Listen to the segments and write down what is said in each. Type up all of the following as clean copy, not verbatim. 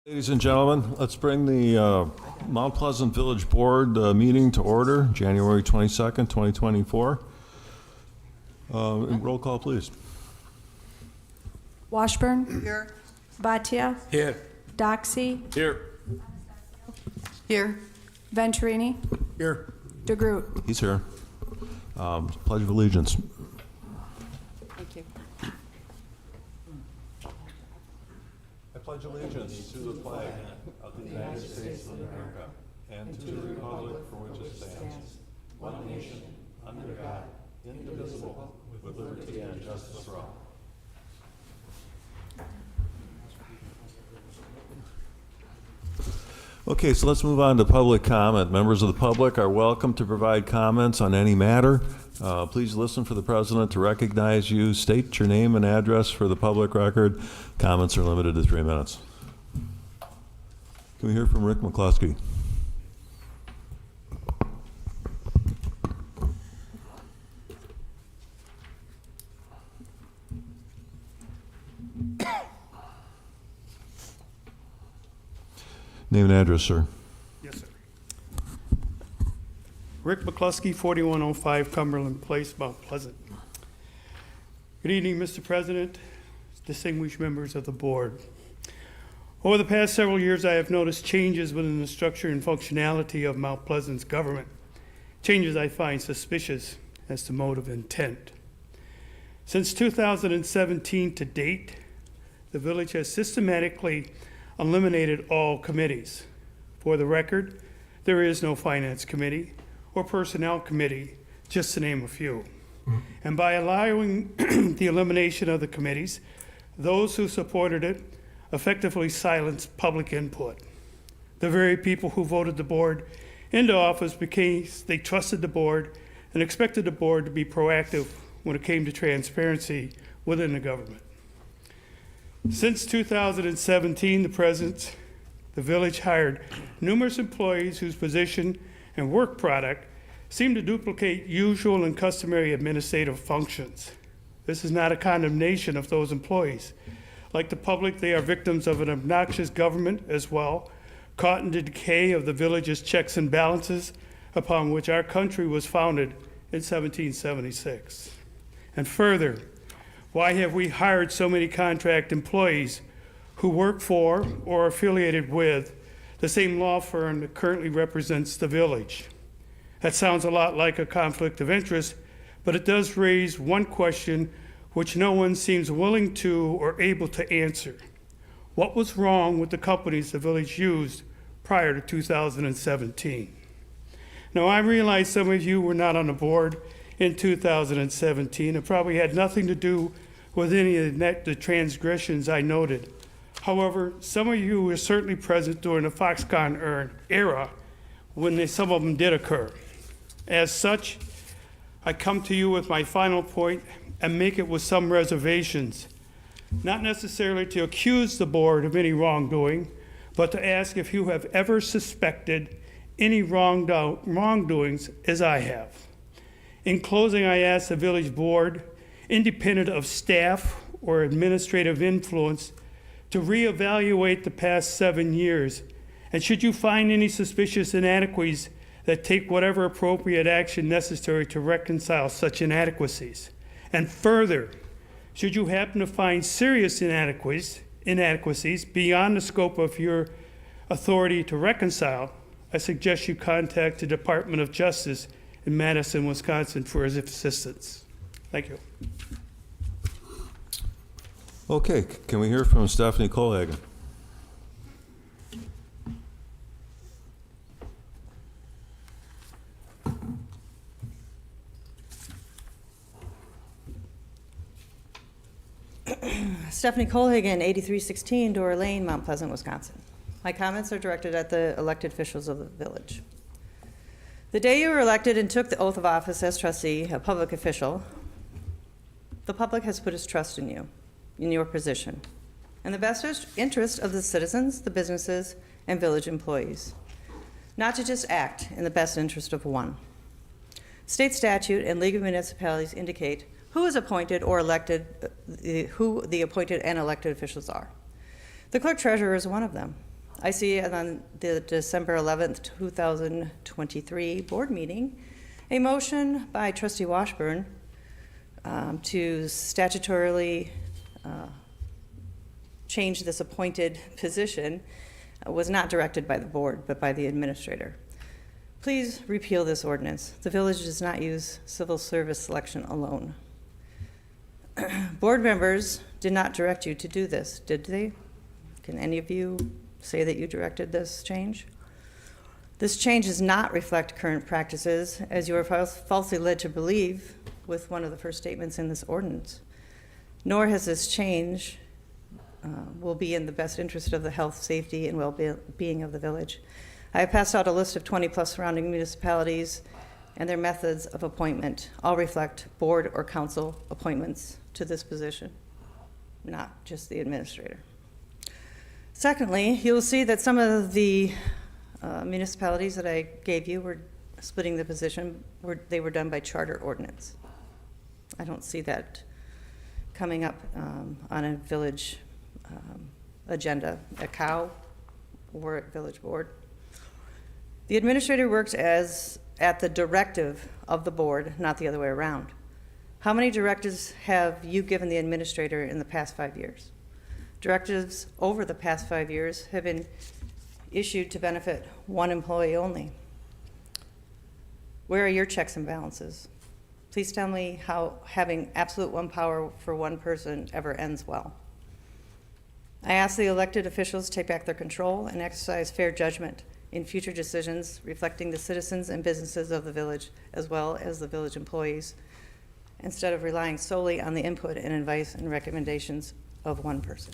Ladies and gentlemen, let's bring the Mount Pleasant Village Board meeting to order, January 22nd, 2024. Roll call, please. Washburn. Here. Bhatia. Here. Doxey. Here. Here. Venturini. Here. DeGroot. He's here. Pledge of Allegiance. Thank you. I pledge allegiance to the flag of the United States of America and to the republic for which it stands, one nation, under God, indivisible, with liberty and justice for all. Okay, so let's move on to public comment. Members of the public are welcome to provide comments on any matter. Please listen for the president to recognize you. State your name and address for the public record. Comments are limited to 3 minutes. Can we hear from Rick McCluskey? Name and address, sir. Yes, sir. Rick McCluskey, 4105 Cumberland Place, Mount Pleasant. Good evening, Mr. President, distinguished members of the board. Over the past several years, I have noticed changes within the structure and functionality of Mount Pleasant's government. Changes I find suspicious as to motive intent. Since 2017 to date, the village has systematically eliminated all committees. For the record, there is no finance committee or personnel committee, just to name a few. And by allowing the elimination of the committees, those who supported it effectively silenced public input. The very people who voted the board into office because they trusted the board and expected the board to be proactive when it came to transparency within the government. Since 2017, the village hired numerous employees whose position and work product seem to duplicate usual and customary administrative functions. This is not a condemnation of those employees. Like the public, they are victims of an obnoxious government as well, caught in the decay of the village's checks and balances upon which our country was founded in 1776. And further, why have we hired so many contract employees who work for or are affiliated with the same law firm that currently represents the village? That sounds a lot like a conflict of interest, but it does raise one question which no one seems willing to or able to answer. What was wrong with the companies the village used prior to 2017? Now, I realize some of you were not on the board in 2017. It probably had nothing to do with any of the transgressions I noted. However, some of you were certainly present during the Foxconn era when some of them did occur. As such, I come to you with my final point and make it with some reservations, not necessarily to accuse the board of any wrongdoing, but to ask if you have ever suspected any wrongdoings as I have. In closing, I ask the village board, independent of staff or administrative influence, to reevaluate the past 7 years. And should you find any suspicious inadequacies, that take whatever appropriate action necessary to reconcile such inadequacies. And further, should you happen to find serious inadequacies beyond the scope of your authority to reconcile, I suggest you contact the Department of Justice in Madison, Wisconsin for his assistance. Thank you. Okay, can we hear from Stephanie Colhagen? Stephanie Colhagen, 8316 Door Lane, Mount Pleasant, Wisconsin. My comments are directed at the elected officials of the village. The day you were elected and took the oath of office as trustee, a public official, the public has put its trust in you, in your position, and the best interest of the citizens, the businesses, and village employees, not to just act in the best interest of one. State statute and League of Municipalities indicate who is appointed or elected, who the appointed and elected officials are. The clerk treasurer is one of them. I see on the December 11th, 2023 board meeting, a motion by trustee Washburn to statutorily change this appointed position was not directed by the board, but by the administrator. Please repeal this ordinance. The village does not use civil service selection alone. Board members did not direct you to do this, did they? Can any of you say that you directed this change? This change does not reflect current practices, as you are falsely led to believe with one of the first statements in this ordinance. Nor has this change will be in the best interest of the health, safety, and well-being of the village. I have passed out a list of 20-plus surrounding municipalities and their methods of appointment. All reflect board or council appointments to this position, not just the administrator. Secondly, you'll see that some of the municipalities that I gave you were splitting the position, they were done by charter ordinance. I don't see that coming up on a village agenda at COW or at village board. The administrator works at the directive of the board, not the other way around. How many directives have you given the administrator in the past 5 years? Directives over the past 5 years have been issued to benefit one employee only. Where are your checks and balances? Please tell me how having absolute one power for one person ever ends well. I ask the elected officials take back their control and exercise fair judgment in future decisions reflecting the citizens and businesses of the village, as well as the village employees, instead of relying solely on the input and advice and recommendations of one person.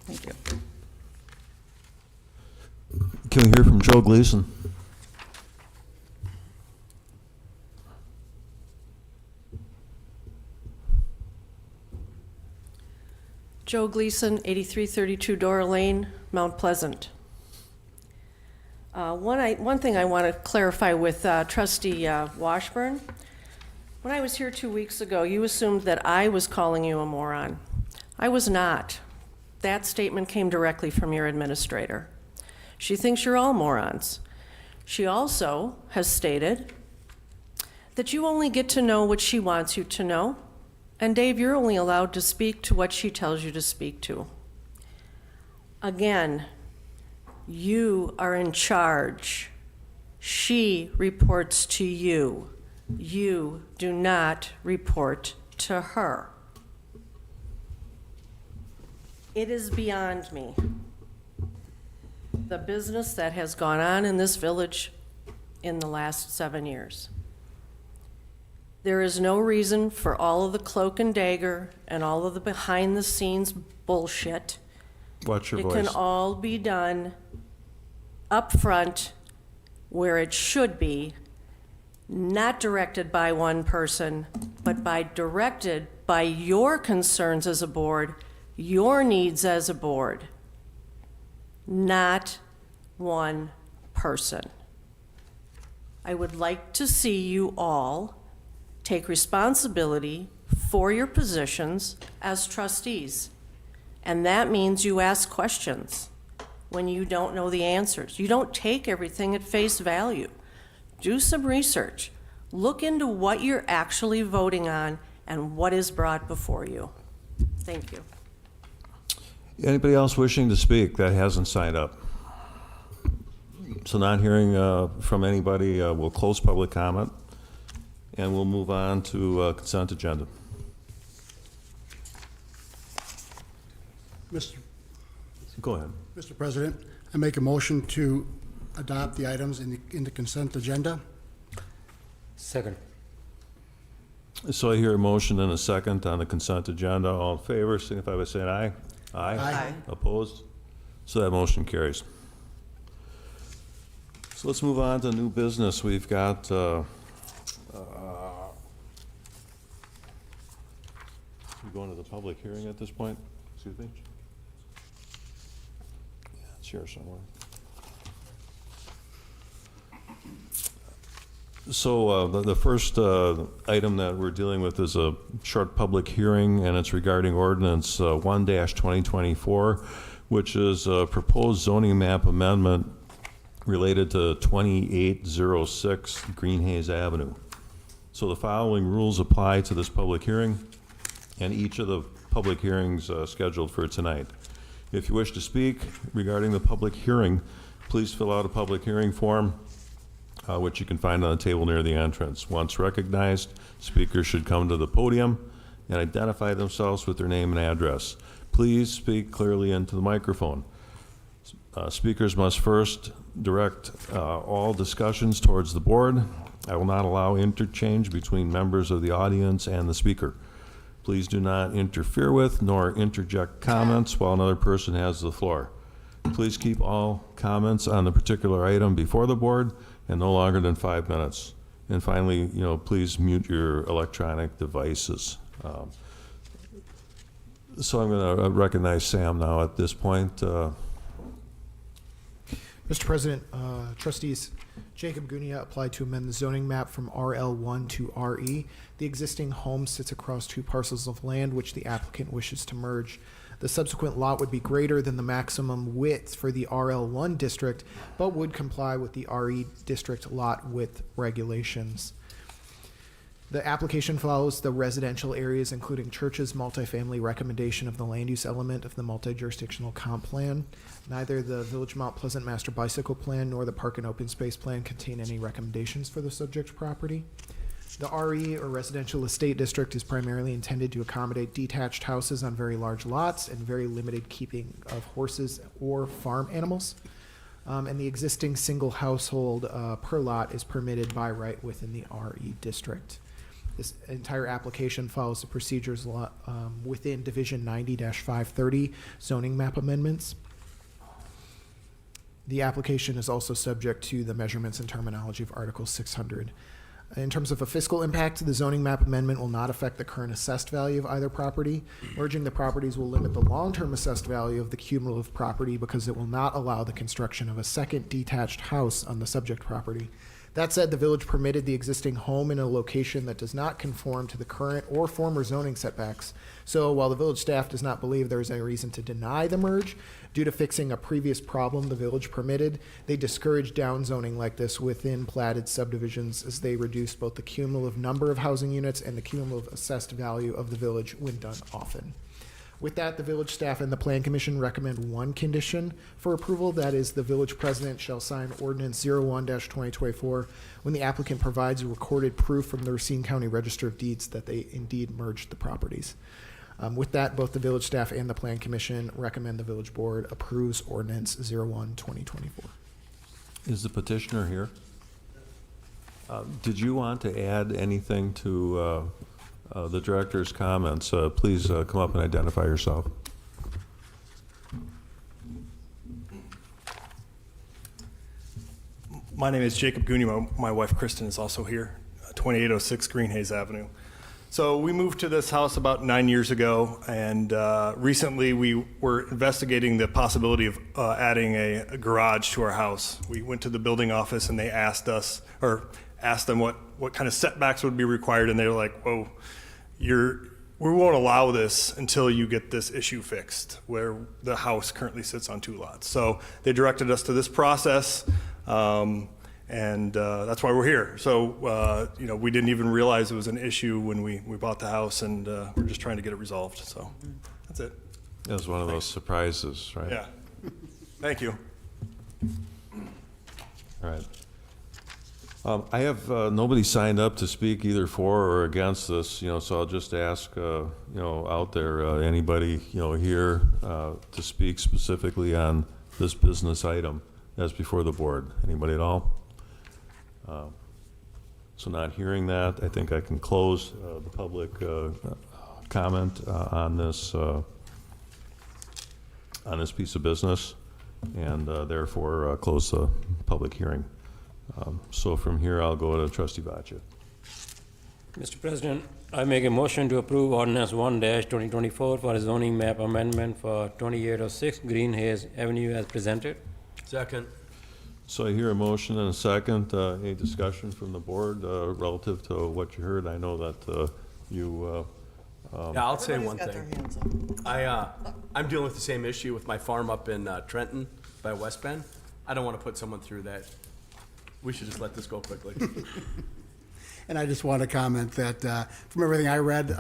Thank you. Can we hear from Joe Gleason? Joe Gleason, 8332 Dora Lane, Mount Pleasant. One thing I want to clarify with trustee Washburn. When I was here 2 weeks ago, you assumed that I was calling you a moron. I was not. That statement came directly from your administrator. She thinks you're all morons. She also has stated that you only get to know what she wants you to know, and Dave, you're only allowed to speak to what she tells you to speak to. Again, you are in charge. She reports to you. You do not report to her. It is beyond me. The business that has gone on in this village in the last 7 years. There is no reason for all of the cloak and dagger and all of the behind-the-scenes bullshit. Watch your It voice. can all be done up front where it should be, not directed by one person, but directed by your concerns as a board, your needs as a board, not one person. I would like to see you all take responsibility for your positions as trustees. And that means you ask questions when you don't know the answers. You don't take everything at face value. Do some research. Look into what you're actually voting on and what is brought before you. Thank you. Anybody else wishing to speak that hasn't signed up? So not hearing from anybody, we'll close public comment and we'll move on to consent agenda. Go ahead. Mr. President, I make a motion to adopt the items in the consent agenda. Second. So I hear a motion and a second on the consent agenda. All in favor, signify by saying aye. Aye. Aye. Opposed? So that motion carries. So let's move on to new business. We've got we going to the public hearing at this point? Excuse me? Yeah, it's here somewhere. So the first item that we're dealing with is a short public hearing, and it's regarding ordinance 1-2024, which is a proposed zoning map amendment related to 2806 Green Hayes Avenue. So the following rules apply to this public hearing and each of the public hearings scheduled for tonight. If you wish to speak regarding the public hearing, please fill out a public hearing form, which you can find on the table near the entrance. Once recognized, speakers should come to the podium and identify themselves with their name and address. Please speak clearly into the microphone. Speakers must first direct all discussions towards the board. I will not allow interchange between members of the audience and the speaker. Please do not interfere with nor interject comments while another person has the floor. Please keep all comments on the particular item before the board and no longer than 5 minutes. And finally, please mute your electronic devices. So I'm going to recognize Sam now at this point. Mr. President, trustees, Jacob Gunia applied to amend the zoning map from RL1 to RE. The existing home sits across 2 parcels of land which the applicant wishes to merge. The subsequent lot would be greater than the maximum width for the RL1 district, but would comply with the RE district lot width regulations. The application follows the residential areas, including churches, multifamily recommendation of the land use element of the multi-jurisdictional comp plan. Neither the Village Mount Pleasant Master Bicycle Plan nor the Park and Open Space Plan contain any recommendations for the subject property. The RE, or Residential Estate District, is primarily intended to accommodate detached houses on very large lots and very limited keeping of horses or farm animals. And the existing single household per lot is permitted by right within the RE district. This entire application follows the procedures within Division 90-530 zoning map amendments. The application is also subject to the measurements and terminology of Article 600. In terms of a fiscal impact, the zoning map amendment will not affect the current assessed value of either property. Merging the properties will limit the long-term assessed value of the cumulative property because it will not allow the construction of a second detached house on the subject property. That said, the village permitted the existing home in a location that does not conform to the current or former zoning setbacks. So while the village staff does not believe there is any reason to deny the merge, due to fixing a previous problem the village permitted, they discourage downzoning like this within platted subdivisions as they reduce both the cumulative number of housing units and the cumulative assessed value of the village when done often. With that, the village staff and the plan commission recommend one condition for approval. That is, the village president shall sign Ordinance 01-2024 when the applicant provides a recorded proof from the Racine County Register of Deeds that they indeed merged the properties. With that, both the village staff and the plan commission recommend the village board approves Ordinance 01-2024. Is the petitioner here? Did you want to add anything to the director's comments? Please come up and identify yourself. My name is Jacob Gooney. My wife Kristen is also here, 2806 Green Hayes Avenue. So we moved to this house about 9 years ago, and recently we were investigating the possibility of adding a garage to our house. We went to the building office and they asked them what kind of setbacks would be required, and they were like, whoa, we won't allow this until you get this issue fixed, where the house currently sits on 2 lots. So they directed us to this process, and that's why we're here. So, we didn't even realize it was an issue when we bought the house, and we're just trying to get it resolved. So that's it. That was one of those surprises, right? Yeah. Thank you. All right. I have nobody signed up to speak either for or against this, so I'll just ask, out there, anybody, here to speak specifically on this business item that's before the board. Anybody at all? So not hearing that, I think I can close the public comment on this piece of business, and therefore close the public hearing. So from here, I'll go to Trustee Baccia. Mr. President, I make a motion to approve Ordinance 1-2024 for a zoning map amendment for 2806 Green Hayes Avenue as presented. Second. So I hear a motion and a second. Any discussion from the board relative to what you heard? I know that you Yeah, I'll say one Everybody's got thing. their hands up. I'm dealing with the same issue with my farm up in Trenton by West Bend. I don't want to put someone through that. We should just let this go quickly. And I just want to comment that from everything I read,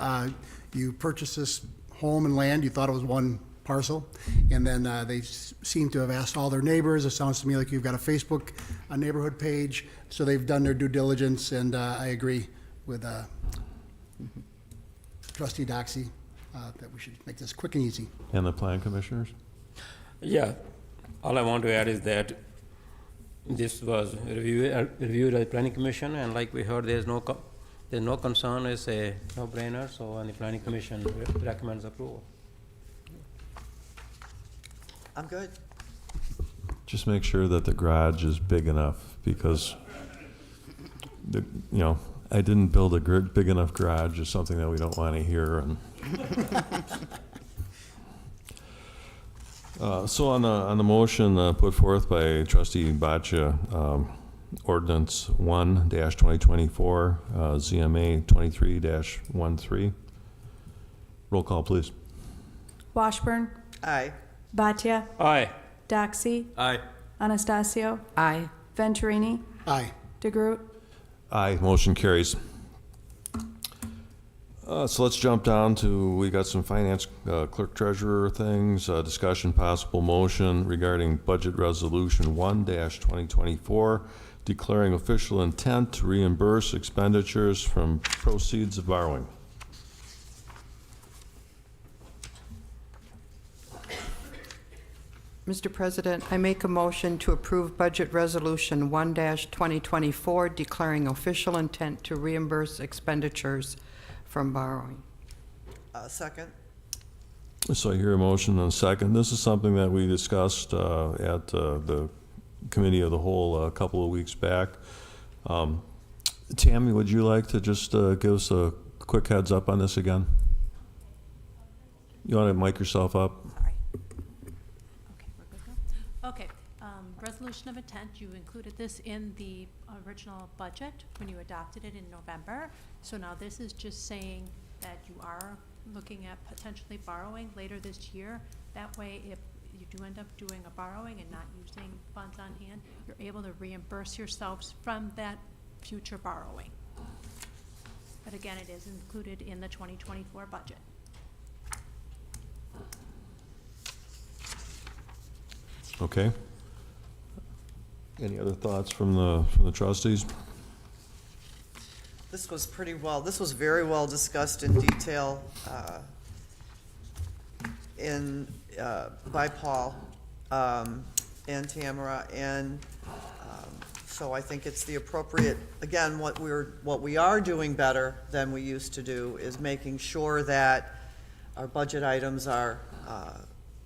you purchased this home and land, you thought it was one parcel, and then they seem to have asked all their neighbors. It sounds to me like you've got a Facebook neighborhood page, so they've done their due diligence, and I agree with Trustee Doxey that we should make this quick and easy. And the plan commissioners? Yeah, all I want to add is that this was reviewed by planning commission, and like we heard, there's no concern, it's a no-brainer, so and the planning commission recommends approval. I'm good. Just make sure that the garage is big enough, because I didn't build a big enough garage is something that we don't want to hear. And so on the motion put forth by Trustee Boccia, Ordinance 1-2024, ZMA 23-13. Roll call, please. Washburn, Aye. Bhatia, Aye. Doxey, Aye. Anastasio, Aye. Venturini, Aye. DeGroot, Aye, motion carries. So let's jump down to, we got some finance clerk treasurer things, discussion possible motion regarding budget resolution 1-2024, declaring official intent to reimburse expenditures from proceeds of borrowing. Mr. President, I make a motion to approve Budget Resolution 1-2024, declaring official intent to reimburse expenditures from borrowing. Second. So I hear a motion and a second. This is something that we discussed at the committee of the whole a couple of weeks back. Tammy, would you like to just give us a quick heads up on this again? You want to mic yourself up? Sorry. Okay, we're good now? Okay, resolution of intent, you included this in the original budget when you adopted it in November. So now this is just saying that you are looking at potentially borrowing later this year. That way, if you do end up doing a borrowing and not using funds on hand, you're able to reimburse yourselves from that future borrowing. But again, it is included in the 2024 budget. Okay. Any other thoughts from the trustees? This was very well discussed in detail by Paul and Tamara, and so I think it's the appropriate, again, what we are doing better than we used to do is making sure that our budget items are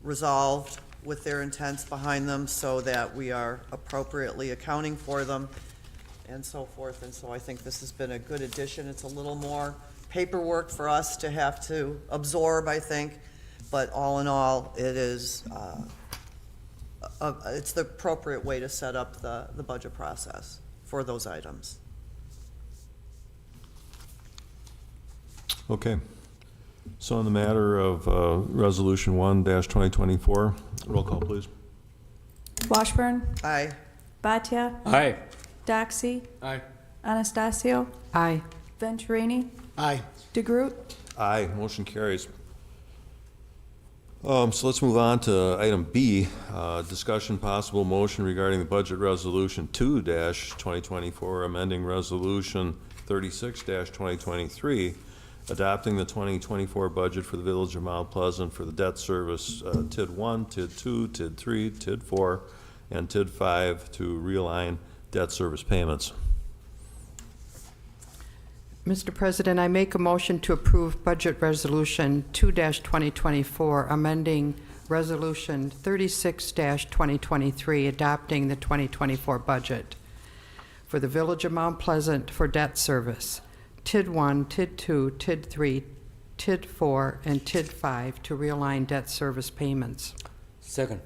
resolved with their intents behind them so that we are appropriately accounting for them and so forth. And so I think this has been a good addition. It's a little more paperwork for us to have to absorb, I think, but all in all, it is, it's the appropriate way to set up the budget process for those items. Okay. So on the matter of resolution 1-2024, roll call, please. Washburn, Aye. Bhatia, Aye. Doxey, Aye. Anastasio, Aye. Venturini, Aye. DeGroot, Aye, motion carries. So let's move on to item B, discussion possible motion regarding the budget resolution 2-2024, amending resolution 36-2023, adopting the 2024 budget for the Village of Mount Pleasant for the debt service TID 1, TID 2, TID 3, TID 4, and TID 5 to realign debt service payments. Mr. President, I make a motion to approve Budget Resolution 2-2024, amending Resolution 36-2023, adopting the 2024 budget for the Village of Mount Pleasant for debt service, TID 1, TID 2, TID 3, TID 4, and TID 5 to realign debt service payments. Second.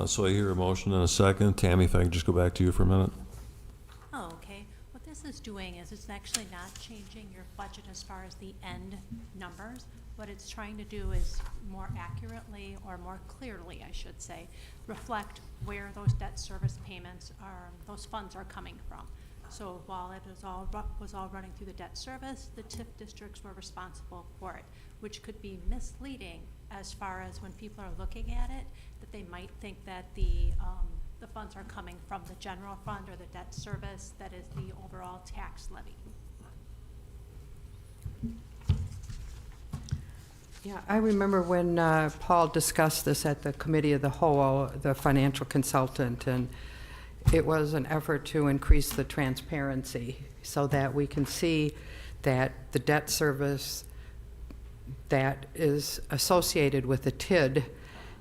So I hear a motion and a second. Tammy, if I can just go back to you for a minute. Oh, okay. What this is is doing is it's actually not changing your budget as far as the end numbers. What it's trying to do is more accurately, or more clearly, I should say, reflect where those debt service payments are, those funds are coming from. So while it was all running through the debt service, the TIF districts were responsible for it, which could be misleading as far as when people are looking at it, that they might think that the funds are coming from the general fund or the debt service that is the overall tax levy. Yeah, I remember when Paul discussed this at the committee of the whole, the financial consultant, and it was an effort to increase the transparency so that we can see that the debt service that is associated with the TID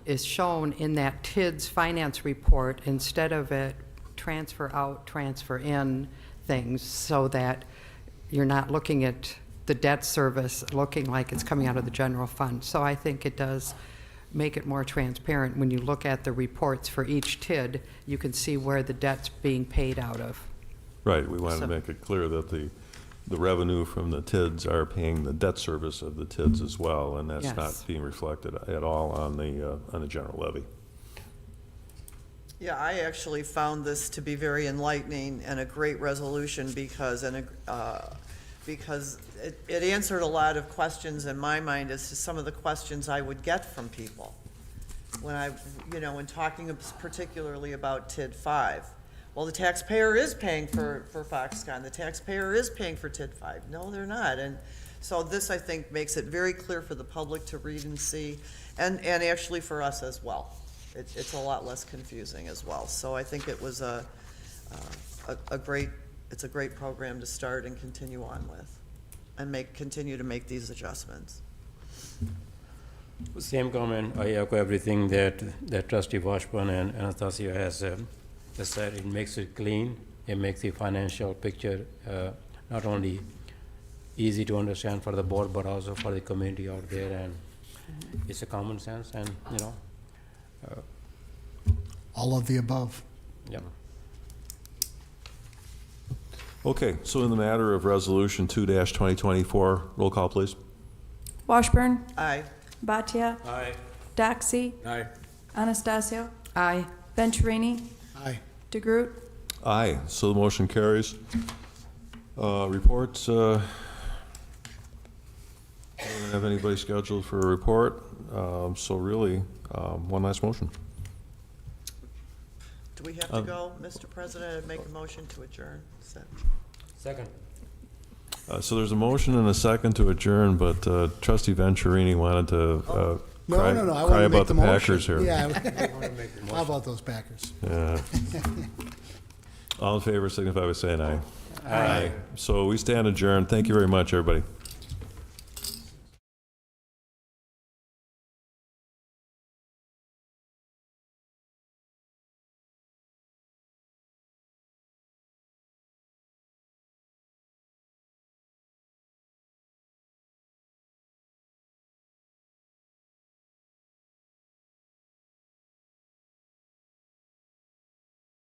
is shown in that TID's finance report instead of it transfer out, transfer in things, so that you're not looking at the debt service looking like it's coming out of the general fund. So I think it does make it more transparent. When you look at the reports for each TID, you can see where the debt's being paid out of. Right, we wanted to So- make it clear that the revenue from the TIDs are paying the debt service of the TIDs as well, and that's Yes. not being reflected at all on the general levy. Yeah, I actually found this to be very enlightening and a great resolution because it answered a lot of questions in my mind as to some of the questions I would get from people when when talking particularly about TID 5. Well, the taxpayer is paying for Foxconn, the taxpayer is paying for TID 5. No, they're not. And so this, I think, makes it very clear for the public to read and see, and actually for us as well. It's a lot less confusing as well. So I think it was it's a great program to start and continue on with, and continue to make these adjustments. Same comment, I echo everything that trustee Washburn and Anastasia has said. It makes it clean, it makes the financial picture not only easy to understand for the board, but also for the community out there, and it's a common sense, and, All of the above. yeah. Okay, so in the matter of Resolution 2-2024, roll call, please. Washburn, Aye. Bhatia, Aye. Doxy, Aye. Anastasio, Aye. Venturini, Aye. DeGroot, Aye, so the motion carries. Reports, don't have anybody scheduled for a report, so really, one last motion. Do we have to go, Mr. President, and make a motion to adjourn? Second. So there's a motion and a second to adjourn, but trustee Venturini wanted to No, cry I want to about make the the motion. Packers here. Yeah. How about those Packers? Yeah. All in favor signify by saying aye. Aye. So we stand adjourned. Thank you very much, everybody.